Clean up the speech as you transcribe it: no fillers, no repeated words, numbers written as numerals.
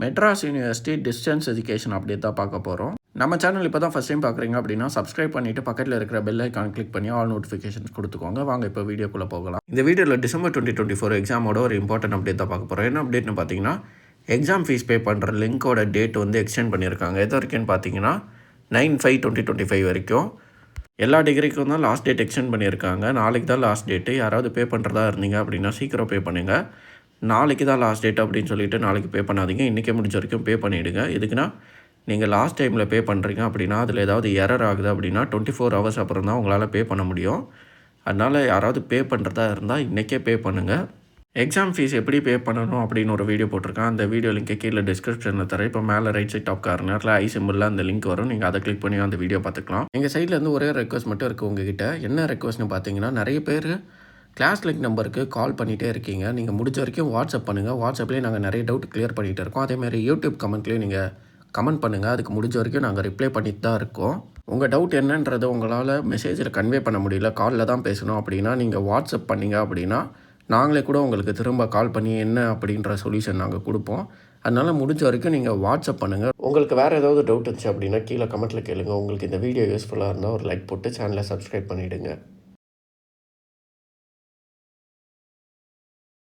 Madras university distance education update தான் பார்க்க போகிறோம். நம்ம சேனல் இப்போ தான் ஃபஸ்ட் டைம் பார்க்குறீங்க அப்படின்னா சப்ஸ்கிரைப் பண்ணிவிட்டு பக்கத்தில் இருக்கிற பெல் ஐக்கான் கிளிக் பண்ணி ஆல் நோட்டிஃபிகேஷன்ஸ் கொடுத்துக்கோங்க. வாங்க இப்போ வீடியோக்குள்ளே போகலாம். இந்த வீடியோவில் டிசம்பர் 2024 எக்ஸாமோட ஒரு இம்பார்ட்டன்ட் அப்டேட் தான் பார்க்க போகிறோம். என்ன அப்டேட்னு பார்த்தீங்கன்னா, எக்ஸாம் ஃபீஸ் பே பண்ணுற லிங்க்கோட டேட் வந்து எக்ஸ்டெண்ட் பண்ணியிருக்காங்க. எது வரைக்கும்னு பார்த்தீங்கன்னா 9/5/2025 வரைக்கும். எல்லா டிகிரிக்கும் தான் லாஸ்ட் டேட் எக்ஸ்டெண்ட் பண்ணியிருக்காங்க. நாளைக்கு தான் லாஸ்ட் டேட்டு. யாராவது பே பண்ணுறதா இருந்தீங்க அப்படின்னா சீக்கிரம் பே பண்ணுங்கள். நாளைக்கு தான் லாஸ்ட் டேட் அப்படின்னு சொல்லிட்டு நாளைக்கு பே பண்ணாதீங்க. இன்றைக்கே முடிஞ்ச வரைக்கும் பே பண்ணிவிடுங்க. எதுக்குன்னா, நீங்கள் லாஸ்ட் டைமில் பே பண்ணுறீங்க அப்படின்னா அதில் ஏதாவது எரர் ஆகுது அப்படின்னா 24 ஹவர்ஸ் அப்புறம் தான் உங்களால் பே பண்ண முடியும். அதனால் யாராவது பே பண்ணுறதா இருந்தால் இன்றைக்கே பே பண்ணுங்கள். எக்ஸாம் ஃபீஸ் எப்படி பே பண்ணணும் அப்படின்னு ஒரு வீடியோ போட்டிருக்கேன். அந்த வீடியோ லிங்க்கை கீழே டிஸ்கிரிப்ஷனில் தரேன். இப்போ மேலே ரைட் சைட் டாப் கார்னரில் ஐ சிம்பிளில் அந்த லிங்க் வரும். நீங்கள் அதை கிளிக் பண்ணி அந்த வீடியோ பார்த்துக்கலாம். எங்கள் சைட்லேருந்து ஒரே ரெக்வஸ்ட் மட்டும் இருக்குது உங்ககிட்ட. என்ன ரெக்வஸ்ட்னு பார்த்தீங்கன்னா, நிறைய பேர் கிளாஸ் லிங்க் நம்பருக்கு கால் பண்ணிகிட்டே இருக்கீங்க. நீங்கள் முடிஞ்ச வரைக்கும் வாட்ஸ்அப் பண்ணுங்கள். வாட்ஸ்அப்லேயே நாங்கள் நிறைய டவுட் கிளியர் பண்ணிகிட்டு இருக்கோம். அதேமாதிரி யூடியூப் கமெண்ட்லேயும் நீங்கள் கமெண்ட் பண்ணுங்கள். அதுக்கு முடிஞ்ச வரைக்கும் நாங்கள் ரிப்ளை பண்ணிட்டு தான் இருக்கோம். உங்கள் டவுட் என்னன்றது உங்களால் மெசேஜில் கன்வே பண்ண முடியல, காலில் தான் பேசணும் அப்படின்னா நீங்கள் வாட்ஸ்அப் பண்ணிங்க அப்படின்னா நாங்களே கூட உங்களுக்கு திரும்ப கால் பண்ணி என்ன அப்படின்ற சொல்யூஷன் நாங்கள் கொடுப்போம். அதனால் முடிஞ்ச வரைக்கும் நீங்கள் வாட்ஸ்அப் பண்ணுங்கள். உங்களுக்கு வேறு ஏதாவது டவுட் இருந்துச்சு அப்படின்னா கீழே கமெண்ட்டில் கேளுங்கள். உங்களுக்கு இந்த வீடியோ யூஸ்ஃபுல்லாக இருந்தால் ஒரு லைக் போட்டு சேனலை சப்ஸ்கிரைப் பண்ணிவிடுங்க.